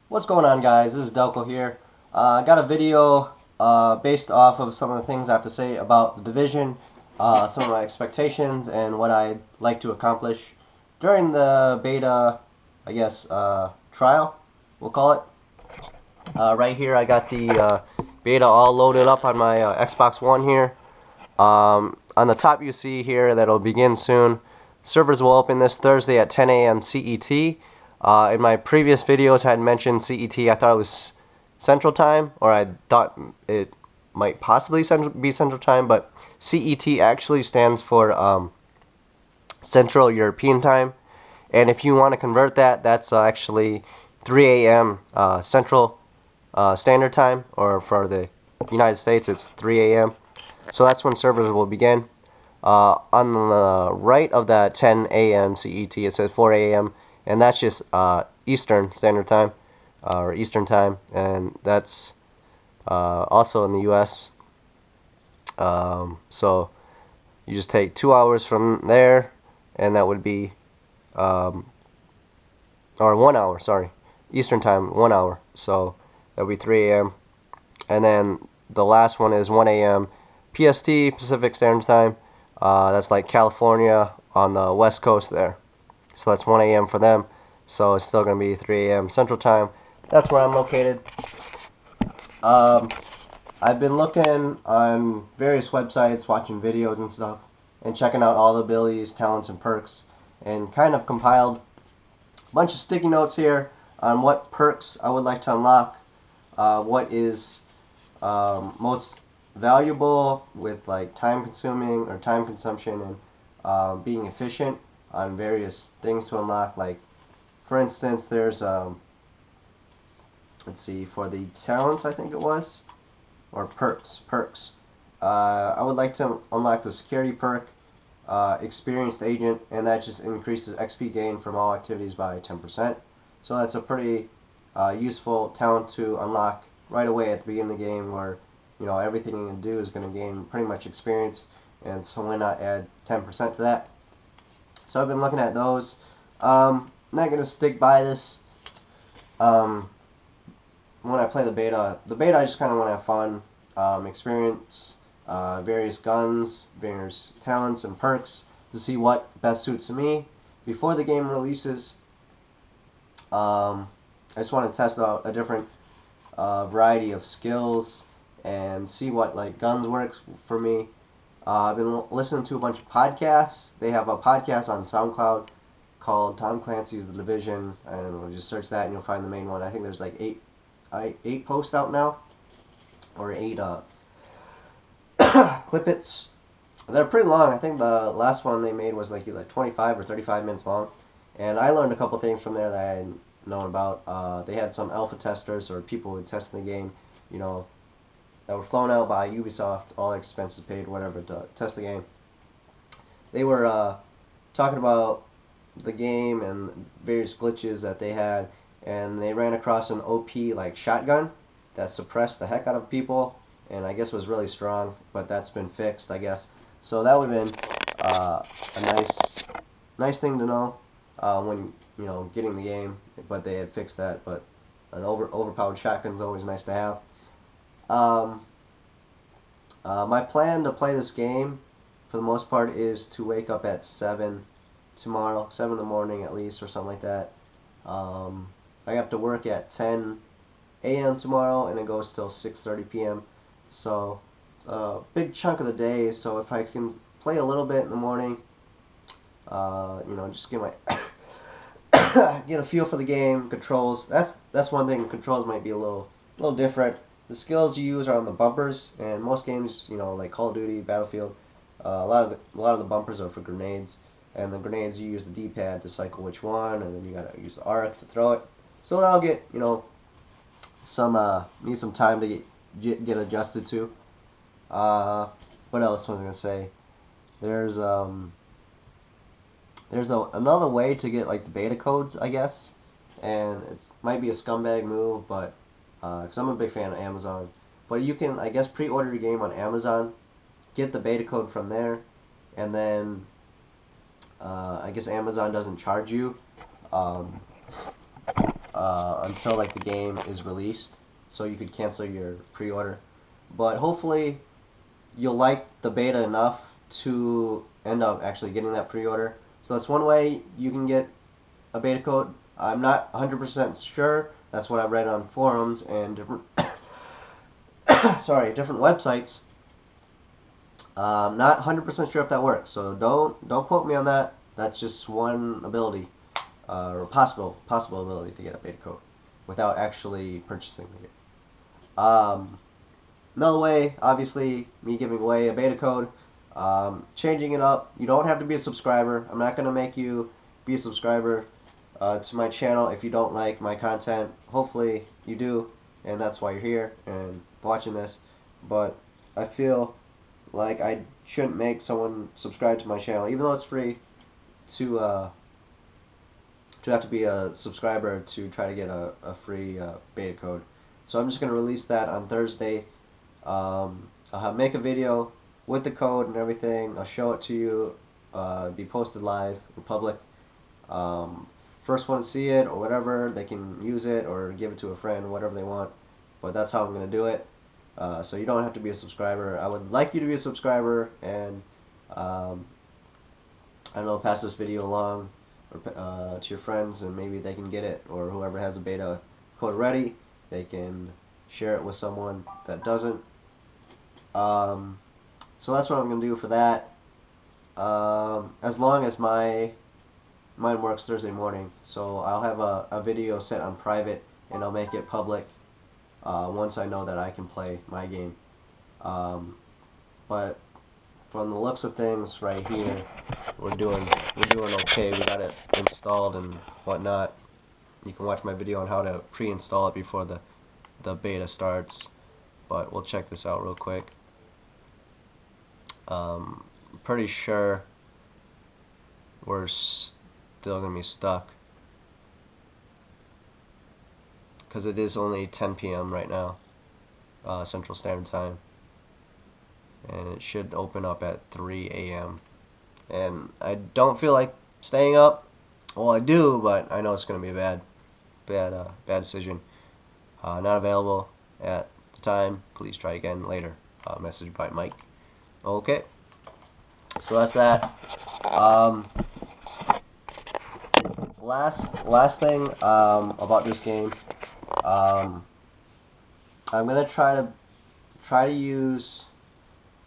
What's going on, guys? This is Delco here. I got a video based off of some of the things I have to say about the division, some of my expectations, and what I'd like to accomplish during the beta, I guess, trial, we'll call it. Right here, I got the beta all loaded up on my Xbox One here. On the top, you see here that it'll begin soon. Servers will open this Thursday at 10 a.m. CET. In my previous videos, I had mentioned CET. I thought it was Central Time, or I thought it might possibly be Central Time, but CET actually stands for Central European Time. And if you want to convert that, that's actually 3 a.m. Central Standard Time, or for the United States, it's 3 a.m. So that's when servers will begin. On the right of that 10 a.m. CET, it says 4 a.m. and that's just Eastern Standard Time, or Eastern Time, and that's also in the U.S. So you just take 2 hours from there, and that would be, or 1 hour, sorry, Eastern Time, 1 hour, so that would be 3 a.m. And then the last one is 1 a.m. PST, Pacific Standard Time. That's like California on the west coast there. So that's 1 a.m. for them. So it's still going to be 3 a.m. Central Time. That's where I'm located. I've been looking on various websites, watching videos and stuff, and checking out all the abilities, talents, and perks, and kind of compiled a bunch of sticky notes here on what perks I would like to unlock, what is most valuable with like time consuming or time consumption, and being efficient on various things to unlock. Like, for instance, there's let's see, for the talents, I think it was, or perks. I would like to unlock the security perk, experienced agent, and that just increases XP gain from all activities by 10%. So that's a pretty useful talent to unlock right away at the beginning of the game, where everything you can do is going to gain pretty much experience, and so why not add 10% to that? So I've been looking at those. I'm not going to stick by this when I play the beta. The beta, I just kind of want to have fun, experience various guns, various talents and perks to see what best suits me before the game releases. I just want to test out a different variety of skills and see what like guns works for me. I've been listening to a bunch of podcasts. They have a podcast on SoundCloud called Tom Clancey's The Division, and we'll just search that and you'll find the main one. I think there's like eight posts out now, or 8 clippets. They're pretty long. I think the last one they made was like either 25 or 35 minutes long, and I learned a couple things from there that I hadn't known about. They had some alpha testers, or people who were testing the game, that were flown out by Ubisoft, all expenses paid, whatever, to test the game. They were talking about the game and various glitches that they had, and they ran across an OP like shotgun that suppressed the heck out of people, and I guess was really strong, but that's been fixed, I guess. So that would have been a nice thing to know when getting the game, but they had fixed that. But an overpowered shotgun is always nice to have. My plan to play this game, for the most part, is to wake up at 7 tomorrow, 7 in the morning at least, or something like that. I have to work at 10 a.m. tomorrow, and it goes till 6:30 p.m. So it's a big chunk of the day. So if I can play a little bit in the morning, just get my get a feel for the game, controls. That's one thing. Controls might be a little different. The skills you use are on the bumpers, and most games, like Call of Duty, Battlefield, a lot of the bumpers are for grenades, and the grenades you use the D-pad to cycle which one, and then you gotta use the arc to throw it. So that'll get need some time to get adjusted to. What else was I gonna say? There's another way to get like the beta codes, I guess, and it might be a scumbag move, but because I'm a big fan of Amazon. But you can, I guess, pre-order your game on Amazon, get the beta code from there, and then I guess Amazon doesn't charge you until like the game is released, so you could cancel your pre-order. But hopefully you'll like the beta enough to end up actually getting that pre-order. So that's one way you can get a beta code. I'm not 100% sure. That's what I read on forums and different different websites. Not 100% sure if that works. So don't quote me on that. That's just one ability, or possible ability to get a beta code without actually purchasing it. Another way, obviously, me giving away a beta code, changing it up. You don't have to be a subscriber. I'm not going to make you be a subscriber to my channel if you don't like my content. Hopefully you do, and that's why you're here and watching this. But I feel like I shouldn't make someone subscribe to my channel, even though it's free, to have to be a subscriber to try to get a free beta code. So I'm just going to release that on Thursday. I'll make a video with the code and everything. I'll show it to you. Be posted live in public. First one to see it or whatever, they can use it or give it to a friend, whatever they want. But that's how I'm going to do it. So you don't have to be a subscriber. I would like you to be a subscriber and I don't know, pass this video along or, to your friends, and maybe they can get it, or whoever has a beta code ready, they can share it with someone that doesn't. So that's what I'm going to do for that. As long as mine works Thursday morning, so I'll have a video set on private and I'll make it public once I know that I can play my game. But from the looks of things right here, we're doing okay. We got it installed and whatnot. You can watch my video on how to pre-install it before the beta starts. But we'll check this out real quick. I'm pretty sure we're still gonna be stuck because it is only 10 p.m. right now, Central Standard Time, and it should open up at 3 a.m. and I don't feel like staying up. Well, I do, but I know it's gonna be a bad decision. Not available at the time. Please try again later. Message by Mike. Okay, so that's that. Last thing about this game, I'm gonna try to use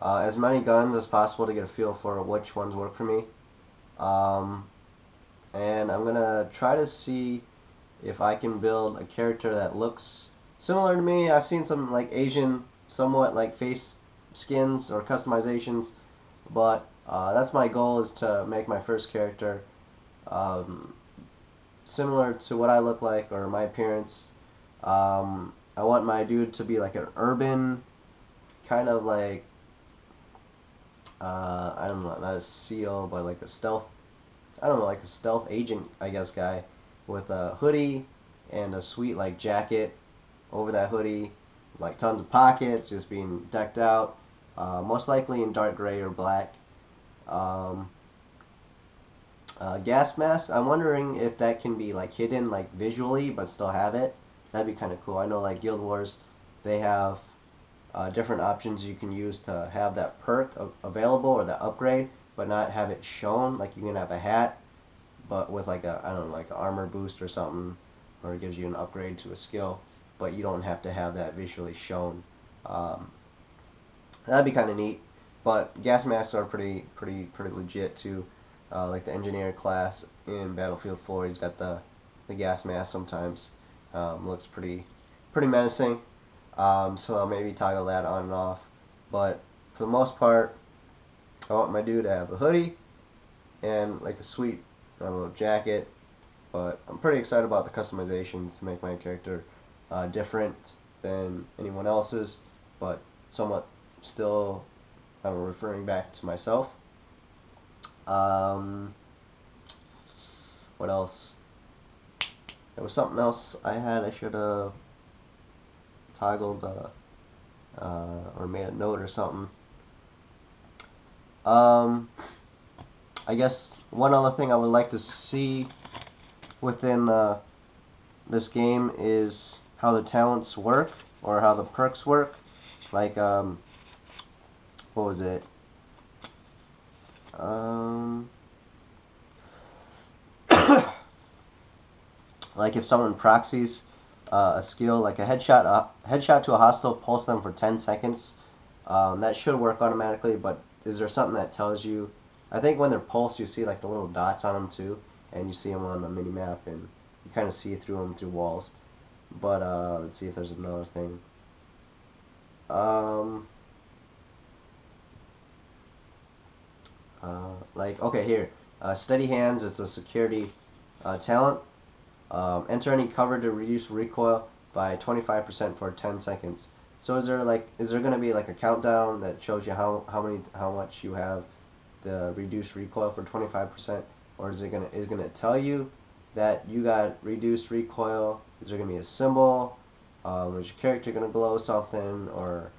as many guns as possible to get a feel for which ones work for me, and I'm gonna try to see if I can build a character that looks similar to me. I've seen some like Asian, somewhat like face skins or customizations, but that's my goal, is to make my first character similar to what I look like or my appearance. I want my dude to be like an urban kind of like I don't know, not a SEAL, but like a stealth, I don't know, like a stealth agent, I guess, guy with a hoodie and a sweet like jacket over that hoodie, like tons of pockets, just being decked out, most likely in dark gray or black. Gas mask, I'm wondering if that can be like hidden like visually but still have it. That'd be kind of cool. I know like Guild Wars, they have different options you can use to have that perk available or that upgrade, but not have it shown. Like you can have a hat, but with like a, I don't know, like an armor boost or something, or it gives you an upgrade to a skill, but you don't have to have that visually shown. That'd be kind of neat. But gas masks are pretty legit too. Like the engineer class in Battlefield 4, he's got the gas mask sometimes. Looks pretty menacing. So I'll maybe toggle that on and off. But for the most part, I want my dude to have a hoodie and like a sweet, I don't know, jacket. But I'm pretty excited about the customizations to make my character different than anyone else's, but somewhat still, I'm referring back to myself. What else? There was something else I should have toggled or made a note or something. I guess one other thing I would like to see within the this game is how the talents work, or how the perks work. Like, what was it? Like if someone proxies a skill, like a headshot to a hostile, pulse them for 10 seconds. That should work automatically, but is there something that tells you? I think when they're pulsed, you see like the little dots on them too, and you see them on the mini map, and you kind of see through them through walls. But let's see if there's another thing. Like, okay, here, steady hands. It's a security talent. Enter any cover to reduce recoil by 25% for 10 seconds. So is there gonna be like a countdown that shows you how much you have the reduced recoil for 25%, or is it gonna tell you that you got reduced recoil? Is there gonna be a symbol? Is your character gonna glow something, or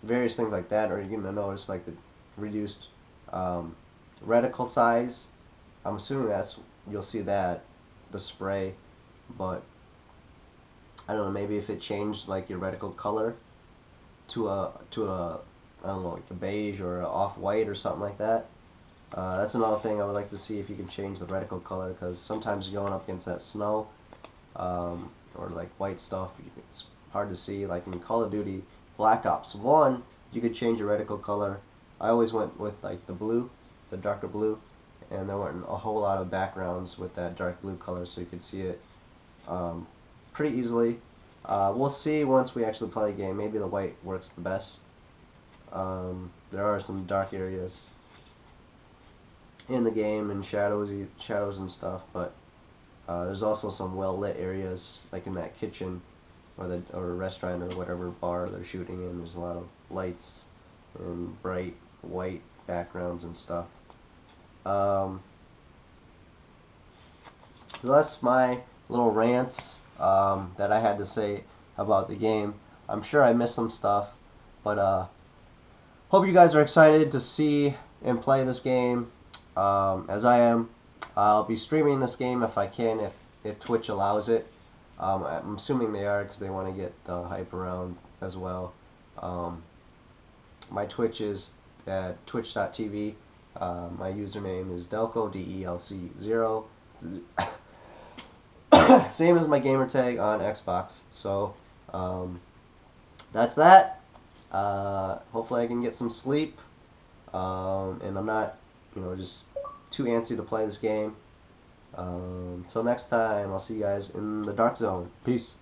various things like that? Or are you gonna notice like the reduced reticle size? I'm assuming you'll see that, the spray, but I don't know, maybe if it changed like your reticle color to a I don't know, like a beige or a off-white or something like that. That's another thing I would like to see, if you can change the reticle color, because sometimes you're going up against that snow or like white stuff, it's hard to see. Like in Call of Duty Black Ops 1, you could change your reticle color. I always went with like the blue, the darker blue, and there weren't a whole lot of backgrounds with that dark blue color, so you could see it pretty easily. We'll see once we actually play the game. Maybe the white works the best. There are some dark areas in the game and shadows and stuff, but there's also some well lit areas, like in that kitchen or restaurant or whatever bar they're shooting in. There's a lot of lights and bright white backgrounds and stuff. So that's my little rants that I had to say about the game. I'm sure I missed some stuff, but hope you guys are excited to see and play this game as I am. I'll be streaming this game if I can, if Twitch allows it. I'm assuming they are, because they want to get the hype around as well. My Twitch is at twitch.tv. My username is Delco, DELC0. Same as my gamer tag on Xbox. So that's that. Hopefully I can get some sleep, and I'm not just too antsy to play this game. Until next time, I'll see you guys in the Dark Zone. Peace.